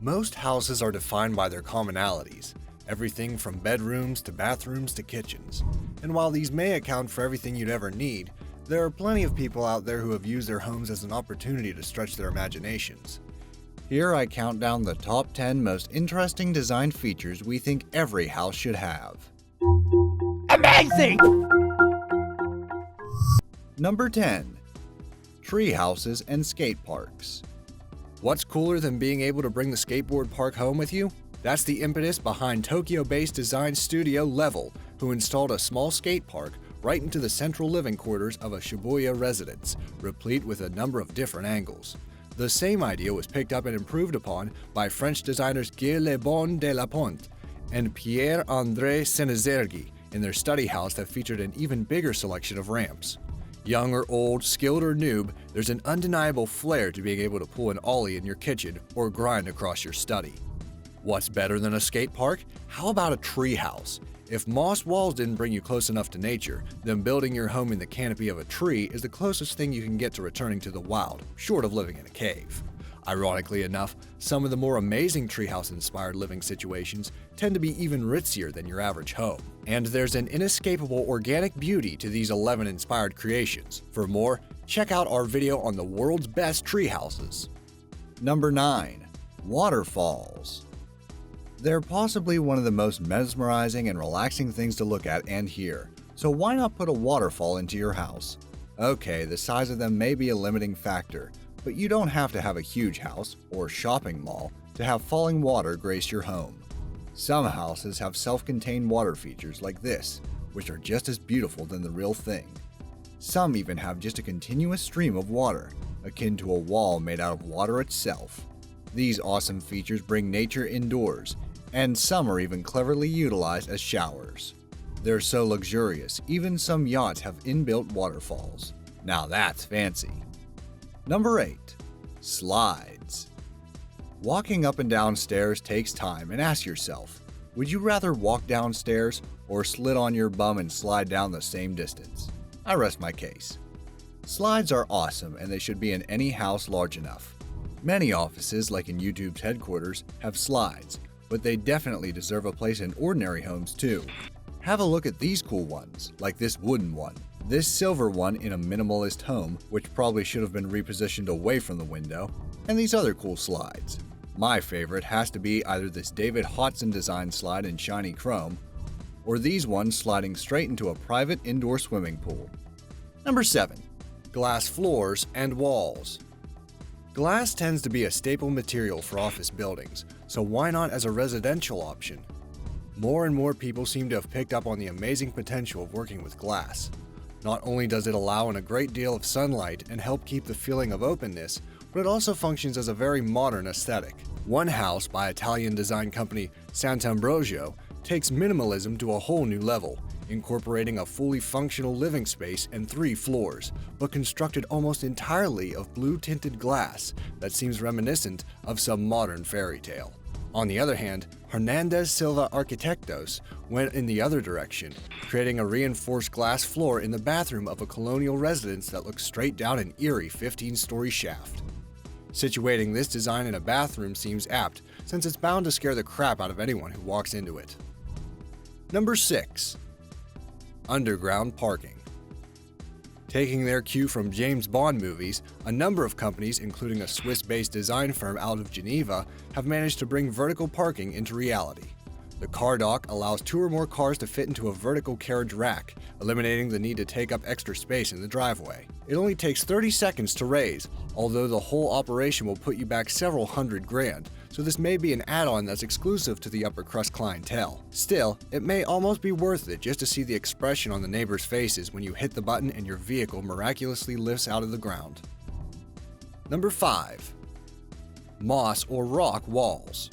Most houses are defined by their commonalities, everything from bedrooms to bathrooms to kitchens. And while these may account for everything you'd ever need, there are plenty of people out there who have used their homes as an opportunity to stretch their imaginations. Here I count down the top 10 most interesting design features we think every house should have. Amazing! Number 10. Treehouses and Skate Parks. What's cooler than being able to bring the skateboard park home with you? That's the impetus behind Tokyo-based design studio Level, who installed a small skate park right into the central living quarters of a Shibuya residence, replete with a number of different angles. The same idea was picked up and improved upon by French designers Guy Le Bon de la Ponte and Pierre-André Senezergi in their study house that featured an even bigger selection of ramps. Young or old, skilled or noob, there's an undeniable flair to being able to pull an ollie in your kitchen or grind across your study. What's better than a skate park? How about a tree house? If moss walls didn't bring you close enough to nature, then building your home in the canopy of a tree is the closest thing you can get to returning to the wild, short of living in a cave. Ironically enough, some of the more amazing treehouse-inspired living situations tend to be even ritzier than your average home. And there's an inescapable organic beauty to these 11 inspired creations. For more, check out our video on the world's best treehouses. Number 9. Waterfalls. They're possibly one of the most mesmerizing and relaxing things to look at and hear, so why not put a waterfall into your house? Okay, the size of them may be a limiting factor, but you don't have to have a huge house or shopping mall to have falling water grace your home. Some houses have self-contained water features like this, which are just as beautiful than the real thing. Some even have just a continuous stream of water, akin to a wall made out of water itself. These awesome features bring nature indoors, and some are even cleverly utilized as showers. They're so luxurious, even some yachts have inbuilt waterfalls. Now that's fancy. Number 8. Slides. Walking up and down stairs takes time, and ask yourself, would you rather walk downstairs or slid on your bum and slide down the same distance? I rest my case. Slides are awesome, and they should be in any house large enough. Many offices, like in YouTube's headquarters, have slides, but they definitely deserve a place in ordinary homes too. Have a look at these cool ones, like this wooden one, this silver one in a minimalist home, which probably should have been repositioned away from the window, and these other cool slides. My favorite has to be either this David Hodgson design slide in shiny chrome, or these ones sliding straight into a private indoor swimming pool. Number 7. Glass floors and walls. Glass tends to be a staple material for office buildings, so why not as a residential option? More and more people seem to have picked up on the amazing potential of working with glass. Not only does it allow in a great deal of sunlight and help keep the feeling of openness, but it also functions as a very modern aesthetic. One house by Italian design company Sant'Ambrogio takes minimalism to a whole new level, incorporating a fully functional living space and 3 floors, but constructed almost entirely of blue-tinted glass that seems reminiscent of some modern fairy tale. On the other hand, Hernandez Silva Arquitectos went in the other direction, creating a reinforced glass floor in the bathroom of a colonial residence that looks straight down an eerie 15-story shaft. Situating this design in a bathroom seems apt, since it's bound to scare the crap out of anyone who walks into it. Number 6. Underground parking. Taking their cue from James Bond movies, a number of companies, including a Swiss-based design firm out of Geneva, have managed to bring vertical parking into reality. The car dock allows 2 or more cars to fit into a vertical carriage rack, eliminating the need to take up extra space in the driveway. It only takes 30 seconds to raise, although the whole operation will put you back several $100,000, so this may be an add-on that's exclusive to the upper crust clientele. Still, it may almost be worth it just to see the expression on the neighbors' faces when you hit the button and your vehicle miraculously lifts out of the ground. Number 5. Moss or rock walls.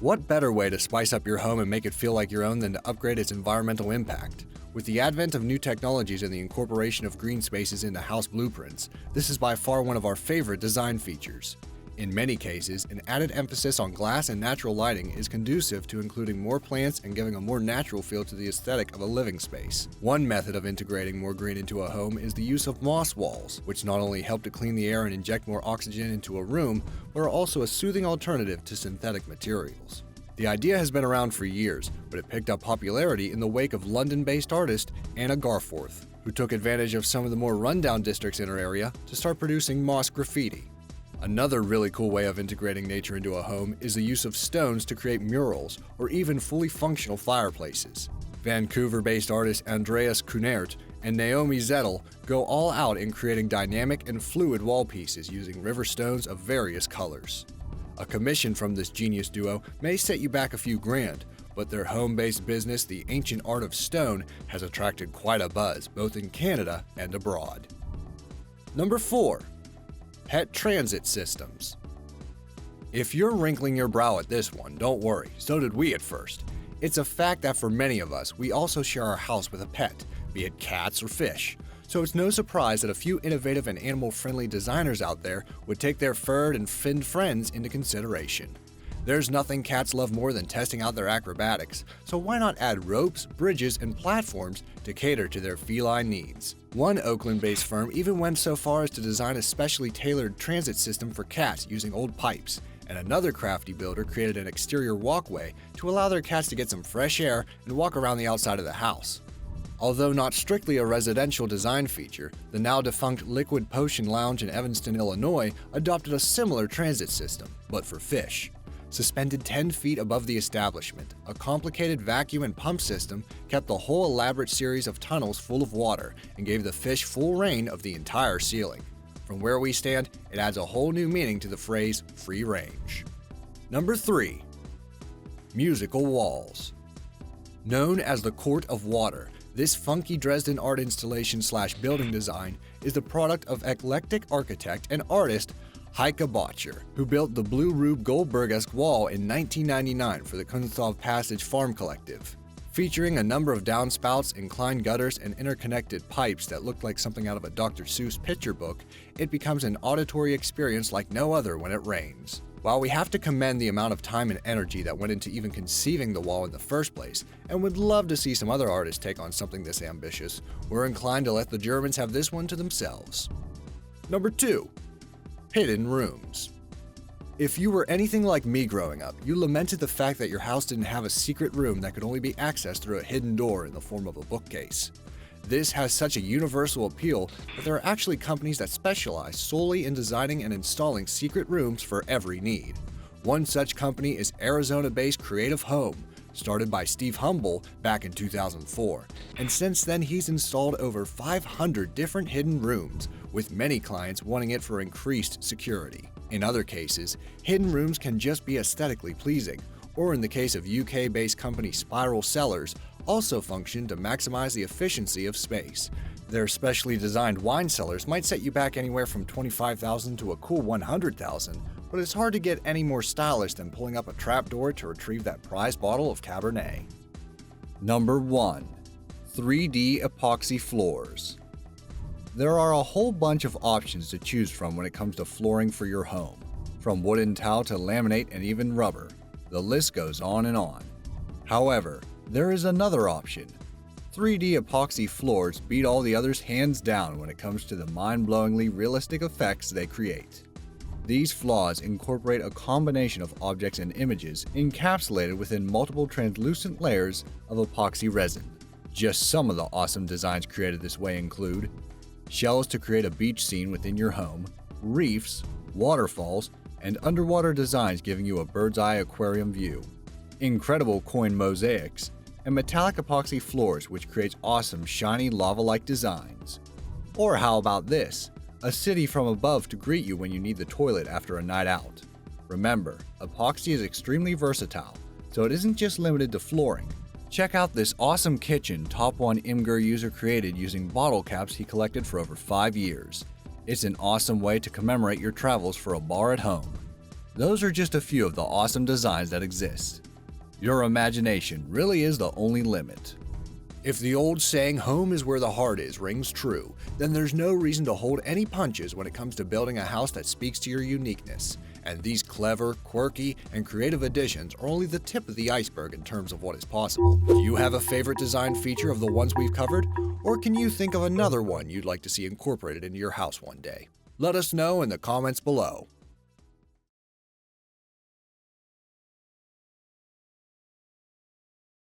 What better way to spice up your home and make it feel like your own than to upgrade its environmental impact? With the advent of new technologies and the incorporation of green spaces into house blueprints, this is by far one of our favorite design features. In many cases, an added emphasis on glass and natural lighting is conducive to including more plants and giving a more natural feel to the aesthetic of a living space. One method of integrating more green into a home is the use of moss walls, which not only help to clean the air and inject more oxygen into a room, but are also a soothing alternative to synthetic materials. The idea has been around for years, but it picked up popularity in the wake of London-based artist Anna Garforth, who took advantage of some of the more rundown districts in her area to start producing moss graffiti. Another really cool way of integrating nature into a home is the use of stones to create murals or even fully functional fireplaces. Vancouver-based artists Andreas Kunert and Naomi Zettel go all out in creating dynamic and fluid wall pieces using river stones of various colors. A commission from this genius duo may set you back a few grand, but their home-based business, The Ancient Art of Stone, has attracted quite a buzz both in Canada and abroad. Number 4. Pet transit systems. If you're wrinkling your brow at this one, don't worry, so did we at first. It's a fact that for many of us, we also share our house with a pet, be it cats or fish. So it's no surprise that a few innovative and animal-friendly designers out there would take their furred and finned friends into consideration. There's nothing cats love more than testing out their acrobatics, so why not add ropes, bridges, and platforms to cater to their feline needs? One Oakland-based firm even went so far as to design a specially tailored transit system for cats using old pipes, and another crafty builder created an exterior walkway to allow their cats to get some fresh air and walk around the outside of the house. Although not strictly a residential design feature, the now-defunct Liquid Potion Lounge in Evanston, Illinois adopted a similar transit system, but for fish. Suspended 10 feet above the establishment, a complicated vacuum and pump system kept the whole elaborate series of tunnels full of water and gave the fish full reign of the entire ceiling. From where we stand, it adds a whole new meaning to the phrase free range. Number 3. Musical walls. Known as the Court of Water, this funky Dresden art installation/building design is the product of eclectic architect and artist Heike Bottcher, who built the blue Rube Goldberg-esque wall in 1999 for the Kunsthof Passage farm collective. Featuring a number of downspouts, inclined gutters, and interconnected pipes that look like something out of a Dr. Seuss picture book, it becomes an auditory experience like no other when it rains. While we have to commend the amount of time and energy that went into even conceiving the wall in the first place, and would love to see some other artists take on something this ambitious, we're inclined to let the Germans have this one to themselves. Number 2. Hidden rooms. If you were anything like me growing up, you lamented the fact that your house didn't have a secret room that could only be accessed through a hidden door in the form of a bookcase. This has such a universal appeal that there are actually companies that specialize solely in designing and installing secret rooms for every need. One such company is Arizona-based Creative Home, started by Steve Humble back in 2004, and since then he's installed over 500 different hidden rooms, with many clients wanting it for increased security. In other cases, hidden rooms can just be aesthetically pleasing, or in the case of UK-based company Spiral Cellars, also function to maximize the efficiency of space. Their specially designed wine cellars might set you back anywhere from $25,000 to a cool $100,000, but it's hard to get any more stylish than pulling up a trapdoor to retrieve that prized bottle of Cabernet. Number 1. 3D Epoxy Floors. There are a whole bunch of options to choose from when it comes to flooring for your home. From wooden tile to laminate and even rubber. The list goes on and on. However, there is another option. 3D epoxy floors beat all the others hands down when it comes to the mind-blowingly realistic effects they create. These floors incorporate a combination of objects and images encapsulated within multiple translucent layers of epoxy resin. Just some of the awesome designs created this way include shells to create a beach scene within your home, reefs, waterfalls, and underwater designs giving you a bird's-eye aquarium view, incredible coin mosaics, and metallic epoxy floors which creates awesome shiny lava-like designs. Or how about this? A city from above to greet you when you need the toilet after a night out. Remember, epoxy is extremely versatile, so it isn't just limited to flooring. Check out this awesome kitchen Top 1 Imgur user created using bottle caps he collected for over 5 years. It's an awesome way to commemorate your travels for a bar at home. Those are just a few of the awesome designs that exist. Your imagination really is the only limit. If the old saying, "home is where the heart is," rings true, then there's no reason to hold any punches when it comes to building a house that speaks to your uniqueness. And these clever, quirky, and creative additions are only the tip of the iceberg in terms of what is possible. Do you have a favorite design feature of the ones we've covered? Or can you think of another one you'd like to see incorporated into your house one day? Let us know in the comments below.